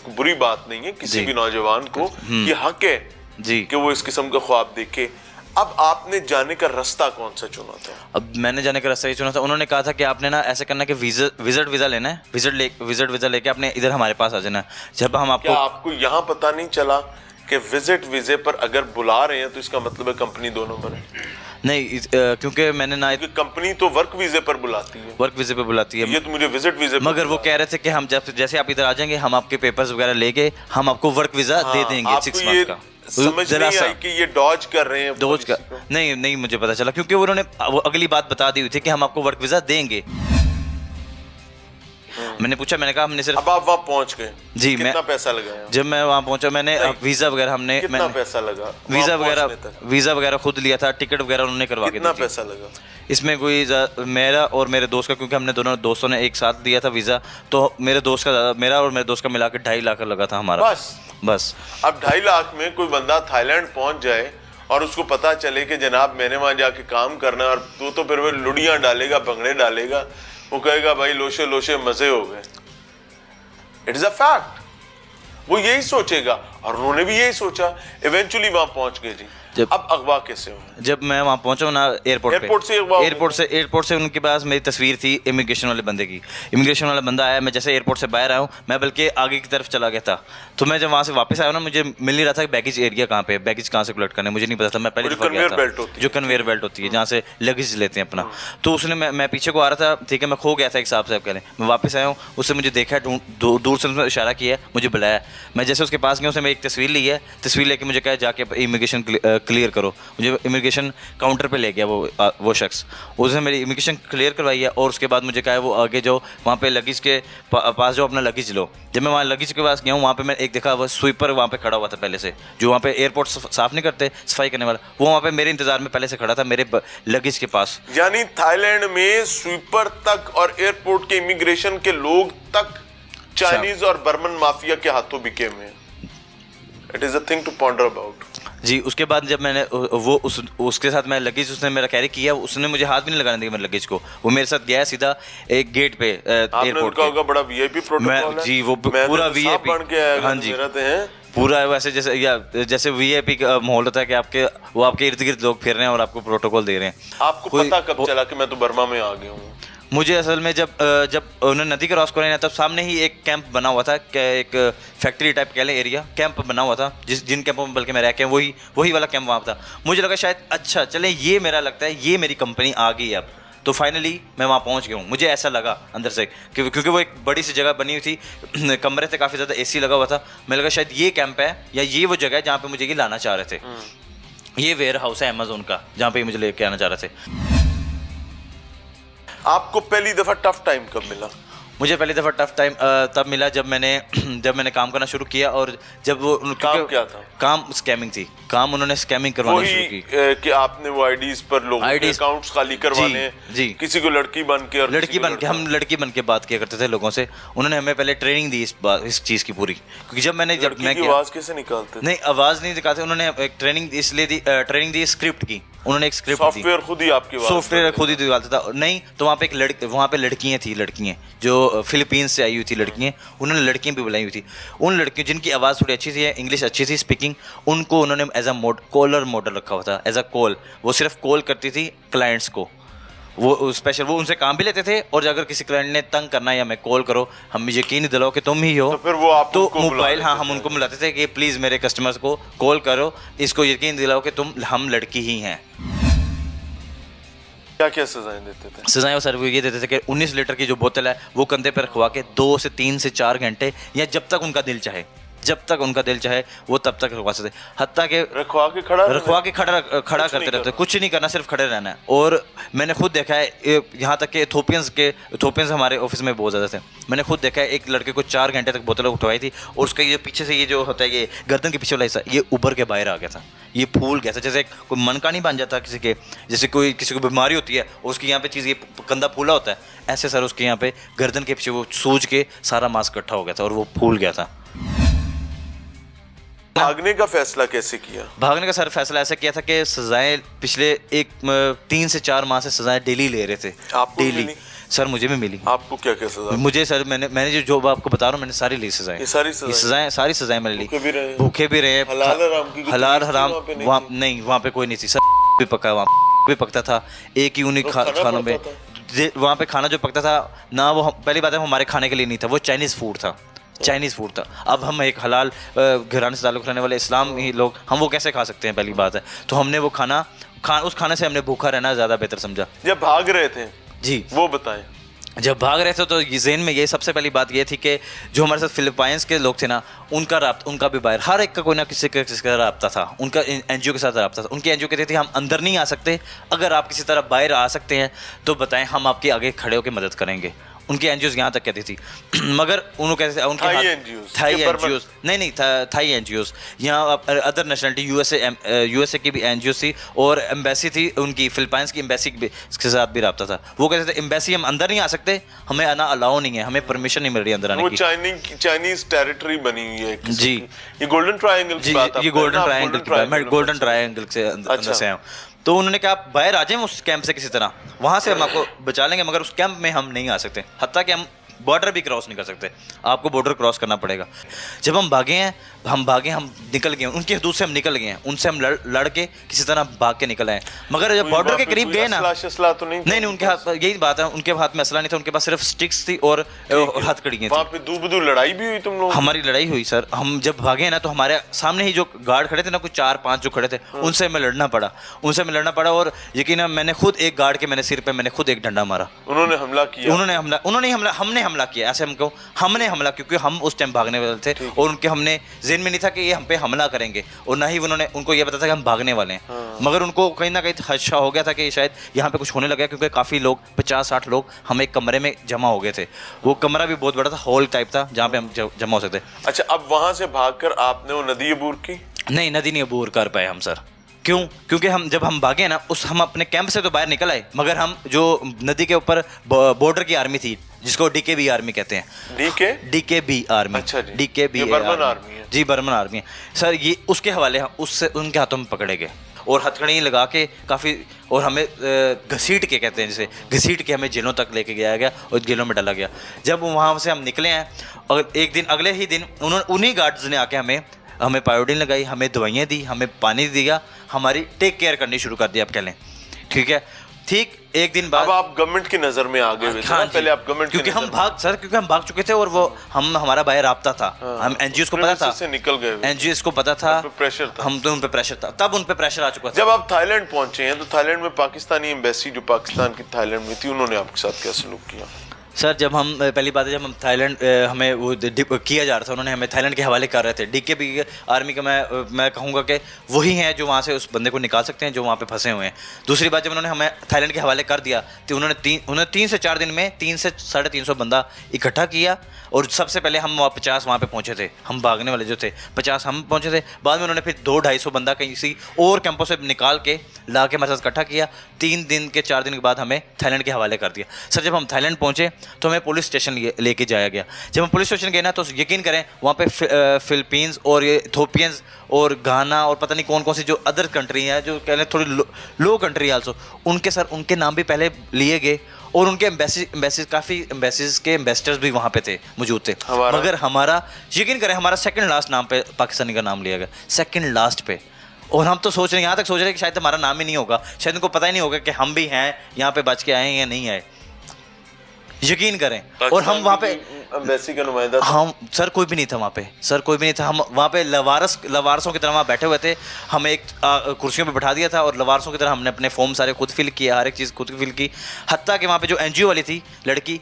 Speaker 1: बुरी बात नहीं है किसी भी नौजवान को, ये हक है
Speaker 4: जी
Speaker 1: कि वो इस किस्म का ख्वाब देखे। अब आपने जाने का रास्ता कौन सा चुना था?
Speaker 4: अब मैंने जाने का रास्ता ये चुना था। उन्होंने कहा था कि आपने ना ऐसे करना कि विजिट वीज़ा लेना है, विजिट वीज़ा लेके आपने इधर हमारे पास आ जाना है। जब हम आपको,
Speaker 1: क्या आपको यहाँ पता नहीं चला कि विजिट वीजे पर अगर बुला रहे हैं तो इसका मतलब है कंपनी 2 नंबर है?
Speaker 4: नहीं, क्योंकि मैंने ना,
Speaker 1: कंपनी तो वर्क वीजे पर बुलाती है।
Speaker 4: वर्क वीजे पे बुलाती है,
Speaker 1: ये तो मुझे विजिट वीजे पर
Speaker 4: मगर वो कह रहे थे कि हम जैसे आप इधर आ जाएंगे हम आपके पेपर्स वगैरह लेके हम आपको वर्क वीज़ा दे देंगे 6 मंथ का।
Speaker 1: समझ नहीं आई कि ये डॉज कर रहे हैं?
Speaker 4: डॉज का नहीं मुझे पता चला, क्योंकि उन्होंने वो अगली बात बता दी हुई थी कि हम आपको वर्क वीज़ा देंगे। मैंने पूछा, मैंने कहा हमने सिर्फ।
Speaker 1: अब आप वहाँ पहुँच गए
Speaker 4: जी,
Speaker 1: कितना पैसा लगाया?
Speaker 4: जब मैं वहाँ पहुँचा मैंने वीज़ा वगैरह कितना
Speaker 1: पैसा लगा?
Speaker 4: वीज़ा वगैरह खुद लिया था, टिकट वगैरह उन्होंने करवा के
Speaker 1: कितना पैसा लगा
Speaker 4: इसमें? कोई मेरा और मेरे दोस्त का, क्योंकि हमने दोनों दोस्तों ने एक साथ दिया था वीज़ा, तो मेरे दोस्त का, मेरा और मेरे दोस्त का मिला के 2.5 लाख लगा था हमारा बस।
Speaker 1: अब 2.5 लाख में कोई बंदा थाईलैंड पहुंच जाए और उसको पता चले कि जनाब मैंने वहां जाके काम करना, और तो फिर वो लुड़ियां डालेगा, भंगड़े डालेगा, वो कहेगा भाई लोशे लोशे मजे हो गए। It is a fact. वो यही सोचेगा। और उन्होंने भी यही सोचा, इवेंचुअली वहां पहुंच गए जी। अब अगवा कैसे हुआ?
Speaker 4: जब मैं वहाँ पहुंचा ना एयरपोर्ट
Speaker 1: एयरपोर्ट
Speaker 4: से उनके पास मेरी तस्वीर थी इमिग्रेशन वाले बंदे की। इमिग्रेशन वाला बंदा आया, मैं जैसे एयरपोर्ट से बाहर आया हूँ, मैं बल्कि आगे की तरफ चला गया था। तो मैं जब वहाँ से वापस आया ना, मुझे मिल नहीं रहा था बैगेज एरिया कहाँ पे, बैगेज कहाँ से कलेक्ट करने, मुझे नहीं पता था। मैं पहले जो कन्वेयर बेल्ट होती है जहाँ से लगेज लेते हैं अपना, तो उसने मैं पीछे को आ रहा था, ठीक है, मैं खो गया था एक साहब से कहने। मैं वापस आया हूँ, उससे मुझे देखा, दूर से उसने इशारा किया, मुझे बुलाया। मैं जैसे उसके पास गया, उसने एक तस्वीर ली है, तस्वीर लेके मुझे कहा जाके इमिग्रेशन क्लियर करो। मुझे इमिग्रेशन काउंटर पे ले गया वो शख्स, उसने मेरी इमिग्रेशन क्लियर करवाई है। और उसके बाद मुझे कहा वो आगे जो वहाँ पे लगेज के पास जो अपना लगेज लो। जब मैं वहाँ लगेज के पास गया हूँ, वहाँ पे मैं एक देखा वो स्वीपर वहाँ पे खड़ा हुआ था पहले से, जो वहाँ पे एयरपोर्ट साफ नहीं करते, सफाई करने वाला, वो वहाँ पे मेरे इंतजार में पहले से खड़ा था मेरे लगेज के पास।
Speaker 1: यानी थाईलैंड में स्वीपर तक और एयरपोर्ट के इमिग्रेशन के लोग तक चाइनीज और बर्मन माफिया के हाथों बिके हुए हैं। It is a thing to ponder about
Speaker 4: जी। उसके बाद जब मैंने वो उसके साथ मैं लगेज, उसने मेरा कैरी किया, उसने मुझे हाथ भी नहीं लगाने दिया मेरे लगेज को। वो मेरे साथ गया सीधा एक गेट पे एयरपोर्ट
Speaker 1: का बड़ा वीआईपी प्रोटोकॉल है
Speaker 4: जी, वो पूरा वीआईपी
Speaker 1: बन के आया।
Speaker 4: हाँ जी, पूरा वैसे जैसे वीआईपी का माहौल होता है कि वो आपके इर्द गिर्द लोग फिर रहे हैं और आपको प्रोटोकॉल दे रहे हैं।
Speaker 1: आपको पता कब चला कि मैं तो बर्मा में आ गया हूँ?
Speaker 4: मुझे असल में जब उन्होंने नदी क्रॉस कराया, तब सामने ही एक कैंप बना हुआ था, एक फैक्ट्री टाइप कह लें, एरिया कैंप बना हुआ था, जिन कैंपों में बल्कि मैं रह के वही वाला कैंप वहाँ था। मुझे लगा शायद अच्छा चले, ये मेरा लगता है ये मेरी कंपनी आ गई अब, तो फाइनली मैं वहाँ पहुँच गया हूँ। मुझे ऐसा लगा अंदर से, क्योंकि वो एक बड़ी सी जगह बनी हुई थी, कमरे थे, काफ़ी ज़्यादा AC लगा हुआ था। मैं लगा शायद ये कैंप है या ये वो जगह है जहाँ पे मुझे ये लाना चाह रहे थे। ये वेयर हाउस है अमेज़न का, जहाँ पे मुझे लेके आना चाह रहे थे।
Speaker 1: आपको पहली दफा टफ टाइम कब मिला?
Speaker 4: मुझे पहली दफ़ा टफ टाइम तब मिला जब मैंने काम करना शुरू किया। और जब वो
Speaker 1: काम क्या था?
Speaker 4: काम स्कैमिंग थी, काम उन्होंने स्कैमिंग करवानी शुरू की।
Speaker 1: कि आपने वो आईडीज पर लोगों के अकाउंट्स खाली करवाने
Speaker 4: जी,
Speaker 1: किसी को लड़की बन के, और
Speaker 4: हम लड़की बन के बात किया करते थे लोगों से। उन्होंने हमें पहले ट्रेनिंग दी इस चीज़ की पूरी, क्योंकि जब मैं
Speaker 1: आवाज़ कैसे निकालते?
Speaker 4: नहीं, आवाज़ नहीं निकालते। उन्होंने एक ट्रेनिंग इसलिए दी, ट्रेनिंग दी स्क्रिप्ट की। उन्होंने एक स्क्रिप्ट
Speaker 1: सॉफ्टवेयर खुद ही आपके
Speaker 4: सॉफ्टवेयर खुद ही निकालता था। नहीं तो वहाँ पे लड़कियाँ जो फिलीपींस से आई हुई थी लड़कियाँ, उन्होंने लड़कियाँ भी बुलाई हुई थी। उन लड़कियों जिनकी आवाज़ थोड़ी अच्छी थी, इंग्लिश अच्छी थी स्पीकिंग, उनको उन्होंने एज अ कॉलर मॉडल रखा हुआ था, एज अ कॉल। वो सिर्फ कॉल करती थी क्लाइंट्स को, वो स्पेशल, वो उनसे काम भी लेते थे। और अगर किसी क्लाइंट ने तंग करना या मैं कॉल करो, हम यकीन दिलाओ कि तुम ही हो,
Speaker 1: तो फिर वो आप
Speaker 4: तो मोबाइल, हाँ, हम उनको बुलाते थे कि प्लीज़ मेरे कस्टमर्स को कॉल करो, इसको यकीन दिलाओ कि हम लड़की ही हैं।
Speaker 1: क्या सजाएं देते थे?
Speaker 4: सजाएं सर वो ये देते थे कि 19 लीटर की जो बोतल है वो कंधे पर रखवा के 2 से 3 से 4 घंटे, या जब तक उनका दिल चाहे वो तब तक रखवा सकते, हत्ता के रखवा के खड़ा करते रहते, कुछ नहीं करना, सिर्फ खड़े रहना है। और मैंने खुद देखा है, यहाँ तक कि इथोपियंस हमारे ऑफिस में बहुत ज़्यादा थे। मैंने खुद देखा है एक लड़के को 4 घंटे तक बोतल उठवाई थी, और उसका ये पीछे से ये जो होता है, ये गर्दन के पीछे वाला हिस्सा, ये उभर के बाहर आ गया था, ये फूल गया था। जैसे कोई मनका नहीं बन जाता किसी के, जैसे किसी को बीमारी होती है और उसकी यहाँ पे चीज़, ये कंधा फूला होता है, ऐसे सर उसके यहाँ पे गर्दन के पीछे वो सूज के सारा मांस इकट्ठा हो गया था और वो फूल गया था।
Speaker 1: भागने का फैसला कैसे किया?
Speaker 4: भागने का सर फैसला ऐसा किया था कि सजाएं पिछले 3 से 4 माह से सजाएं डेली ले रहे थे।
Speaker 1: आपको
Speaker 4: डेली सर मुझे भी मिली।
Speaker 1: आपको क्या क्या सजा?
Speaker 4: मुझे सर मैंने जो जॉब आपको बता रहा हूँ, मैंने सारी ली सजाएं। सारी सज़ाएं मैंने ली। भूखे भी रहे, हलाल हराम वहाँ नहीं, वहाँ पे कोई नहीं थी सर, भी पका, वहाँ भी पकता था। एक ही उन्हीं खानों में वहाँ पे खाना जो पकता था ना, वो पहली बात है हमारे खाने के लिए नहीं था, वो चाइनीज़ फूड था। अब हम एक हलाल घराने से ताल्लुक़ रखने वाले इस्लाम ही लोग, हम वो कैसे खा सकते हैं? पहली बात है। तो हमने वो उस खाने से हमने भूखा रहना ज़्यादा बेहतर समझा।
Speaker 1: जब भाग रहे थे
Speaker 4: जी,
Speaker 1: वो बताएं।
Speaker 4: जब भाग रहे थे तो ज़हन में ये सबसे पहली बात ये थी कि जो हमारे साथ फिलीपाइंस के लोग थे ना, उनका भी बाहर, हर एक का कोई ना किसी का रब्ता था, उनका NGO के साथ रब्ता था। उनकी NGO कहती थी हम अंदर नहीं आ सकते, अगर आप किसी तरह बाहर आ सकते हैं तो बताएं, हम आपके आगे खड़े होकर मदद करेंगे। उनकी NGOs यहाँ तक कहती थी। मगर उन्होंने कहते थे उनके थाई NGOs नहीं थाई NGOs, यहाँ अदर नेशनलिटी USA की भी NGOs थी और एम्बेसी थी उनकी, फिलीपाइंस की एम्बेसी के साथ भी रब्ता था। वो कहते थे एम्बेसी हम अंदर नहीं आ सकते, हमें आना अलाउ नहीं है, हमें परमिशन नहीं मिल रही अंदर आने की।
Speaker 1: चाइनीज टेरिटरी बनी हुई है
Speaker 4: जी।
Speaker 1: ये गोल्डन ट्रायंगल की बात है,
Speaker 4: ये गोल्डन ट्रायंगल से अंदर से आया हूँ। तो उन्होंने कहा आप बाहर आ जाएं उस कैंप से किसी तरह, वहाँ से हम आपको बचा लेंगे, मगर उस कैंप में हम नहीं आ सकते। हत्ता कि हम बॉर्डर भी क्रॉस नहीं कर सकते, आपको बॉर्डर क्रॉस करना पड़ेगा। जब हम भागे हैं, हम निकल गए, उनके हदूद से हम निकल गए हैं, उनसे हम लड़ के किसी तरह भाग के निकल आए। मगर जब बॉर्डर के करीब गए ना,
Speaker 1: तो नहीं,
Speaker 4: उनके हाथ, यही बात है, उनके हाथ में असला नहीं था, उनके पास सिर्फ स्टिक्स थी और हथकड़ियाँ थी।
Speaker 1: वहाँ पे दूबदू लड़ाई भी हुई तुम लोग?
Speaker 4: हमारी लड़ाई हुई सर। हम जब भागे ना तो हमारे सामने ही जो गार्ड खड़े थे ना, कुछ 4-5 जो खड़े थे, उनसे हमें लड़ना पड़ा और यकीन है मैंने खुद एक गार्ड के मैंने सिर पे मैंने खुद एक डंडा मारा।
Speaker 1: उन्होंने हमला किया?
Speaker 4: हमने हमला किया, ऐसे हम कहूँ, हमने हमला, क्योंकि हम उस टाइम भागने वाले थे और उनके हमने जेहन में नहीं था कि ये हम पे हमला करेंगे, और ना ही उनको ये पता था कि हम भागने वाले हैं। मगर उनको कहीं ना कहीं खदशा हो गया था कि शायद यहाँ पे कुछ होने लगा, क्योंकि काफ़ी लोग 50-60 लोग हम एक कमरे में जमा हो गए थे। वो कमरा भी बहुत बड़ा था, हॉल टाइप था जहाँ पे हम जमा हो सकते।
Speaker 1: अच्छा, अब वहाँ से भागकर आपने वो नदी अबूर की?
Speaker 4: नहीं, नदी नहीं अबूर कर पाए हम सर। क्यों? क्योंकि जब हम भागे ना, हम अपने कैंप से तो बाहर निकल आए, मगर हम जो नदी के ऊपर बॉर्डर की आर्मी थी, जिसको DKB आर्मी कहते हैं। DKB army. अच्छा जी। DKB
Speaker 1: बर्मन आर्मी है
Speaker 4: जी, बर्मन आर्मी है सर। ये उसके हवाले उससे उनके हाथों में पकड़े गए और हथकड़ी लगा के काफ़ी, और हमें घसीट के कहते हैं, जैसे घसीट के हमें जेलों तक लेके गया और जेलों में डाला गया। जब वहाँ से हम निकले हैं और एक दिन अगले ही दिन उन्हीं गार्ड्स ने आके हमें पायोडीन लगाई, हमें दवाइयाँ दी, हमें पानी दिया, हमारी टेक केयर करनी शुरू कर दी, आप कह लें। ठीक है, ठीक एक दिन बाद
Speaker 1: अब आप गवर्नमेंट की नज़र में आ गए।
Speaker 4: हाँ,
Speaker 1: पहले आप गवर्नमेंट,
Speaker 4: क्योंकि हम भाग चुके थे और वो हमारा बाहर राब्ता था। हम NGOs को पता था,
Speaker 1: से निकल गए,
Speaker 4: NGOs को पता था,
Speaker 1: प्रेशर था,
Speaker 4: हम तो उन पे प्रेशर था, तब उन पे प्रेशर आ चुका था।
Speaker 1: जब आप थाईलैंड पहुंचे हैं तो थाईलैंड में पाकिस्तानी एम्बेसी जो पाकिस्तान की थाईलैंड में थी, उन्होंने आपके साथ क्या सलूक किया?
Speaker 4: सर, जब हम पहली बात है, जब हम थाईलैंड हमें वो किया जा रहा था, उन्होंने हमें थाईलैंड के हवाले कर रहे थे। DKB आर्मी का मैं कहूँगा कि वही हैं जो वहाँ से उस बंदे को निकाल सकते हैं जो वहाँ पे फंसे हुए हैं। दूसरी बात, जब उन्होंने हमें थाईलैंड के हवाले कर दिया तो उन्होंने 3 से 4 दिन में 300 से 350 बंदा इकट्ठा किया, और सबसे पहले हम 50 वहाँ पे पहुँचे थे, हम भागने वाले जो थे 50 हम पहुँचे थे। बाद में उन्होंने फिर 200-250 बंदा कहीं किसी और कैंपों से निकाल के ला के हमारे साथ इकट्ठा किया। 3 दिन के 4 दिन के बाद हमें थाईलैंड के हवाले कर दिया। सर, जब हम थाईलैंड पहुँचे तो हमें पुलिस स्टेशन लेके जाया गया। जब हम पुलिस स्टेशन गए ना, तो यकीन करें वहाँ पे फिलीपींस और ये इथोपियंस और घाना और पता नहीं कौन कौन सी जो अदर कंट्री हैं, जो कह लें थोड़ी लो कंट्री आल्सो, उनके नाम भी पहले लिए गए, और उनके काफ़ी एम्बेसीज के एम्बेसडर्स भी वहाँ पे थे, मौजूद थे। मगर हमारा, यकीन करें, हमारा सेकंड लास्ट नाम पे पाकिस्तानी का नाम लिया गया, सेकंड लास्ट पे। और हम तो सोच रहे हैं, यहाँ तक सोच रहे हैं कि शायद हमारा नाम ही नहीं होगा, शायद उनको पता ही नहीं होगा कि हम भी हैं यहाँ पे, बच के आए हैं या नहीं आए, यकीन करें। और हम वहाँ पे
Speaker 1: एम्बेसी का नुमाइंदा,
Speaker 4: हम सर कोई भी नहीं था वहाँ पे, सर कोई भी नहीं था। हम वहाँ पे लवारसों की तरह वहाँ बैठे हुए थे, हमें एक कुर्सियों पे बैठा दिया था और लवारसों की तरह हमने अपने फॉर्म सारे खुद फिल किए, हर एक चीज़ खुद फिल की। हत्ता कि वहाँ पे जो NGO वाली थी लड़की,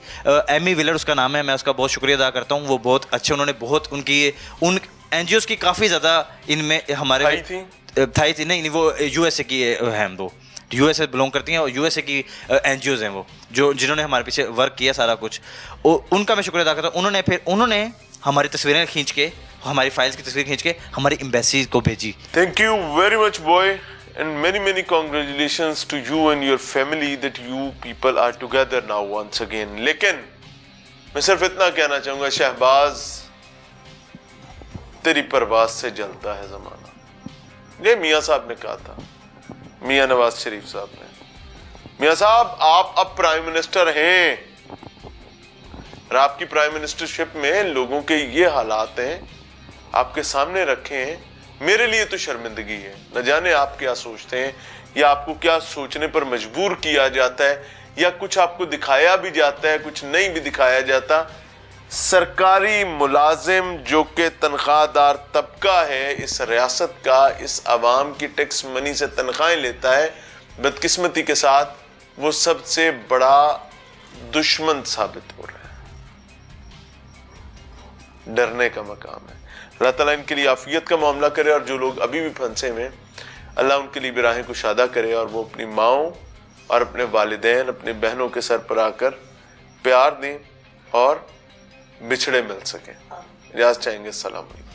Speaker 4: एमी विलर उसका नाम है, मैं उसका बहुत शुक्रिया अदा करता हूँ। वो बहुत अच्छे, उन्होंने बहुत उन NGOs की काफ़ी ज़्यादा इनमें हमारे थी नहीं, वो USA की हैं, वो USA बिलोंग करती हैं और USA की NGOs हैं वो, जिन्होंने हमारे पीछे वर्क किया सारा कुछ, उनका मैं शुक्रिया अदा करता हूँ। उन्होंने हमारी तस्वीरें खींच के, हमारी फाइल्स की तस्वीर खींच के हमारी एम्बेसी को भेजी।
Speaker 1: Thank you very much boy, and many congratulations to you and your family that you people are together now once again. लेकिन मैं सिर्फ इतना कहना चाहूँगा, शहबाज तेरी परवाज से जलता है ज़माना। ये मियाँ साहब ने कहा था, मियाँ नवाज शरीफ साहब ने। मियाँ साहब, आप अब प्राइम मिनिस्टर हैं और आपकी प्राइम मिनिस्टरशिप में लोगों के ये हालात हैं, आपके सामने रखे हैं। मेरे लिए तो शर्मिंदगी है, न जाने आप क्या सोचते हैं, या आपको क्या सोचने पर मजबूर किया जाता है, या कुछ आपको दिखाया भी जाता है, कुछ नहीं भी दिखाया जाता। सरकारी मुलाजिम जो कि तनख्वाहदार तबका है इस रियासत का, इस अवाम की टैक्स मनी से तनख्वाहें लेता है, बदकिस्मती के साथ वो सबसे बड़ा दुश्मन साबित हो रहा है। डरने का मकाम है। अल्लाह ताला इनके लिए आफियत का मामला करे, और जो लोग अभी भी फंसे हुए हैं, अल्लाह उनके लिए भी राहें कुशादा करे, और वो अपनी माओं और अपने वालिदैन, अपने बहनों के सर पर आकर प्यार दें और बिछड़े मिल सकें। इजाज़त चाहेंगे। अस्सलाम वालेकुम।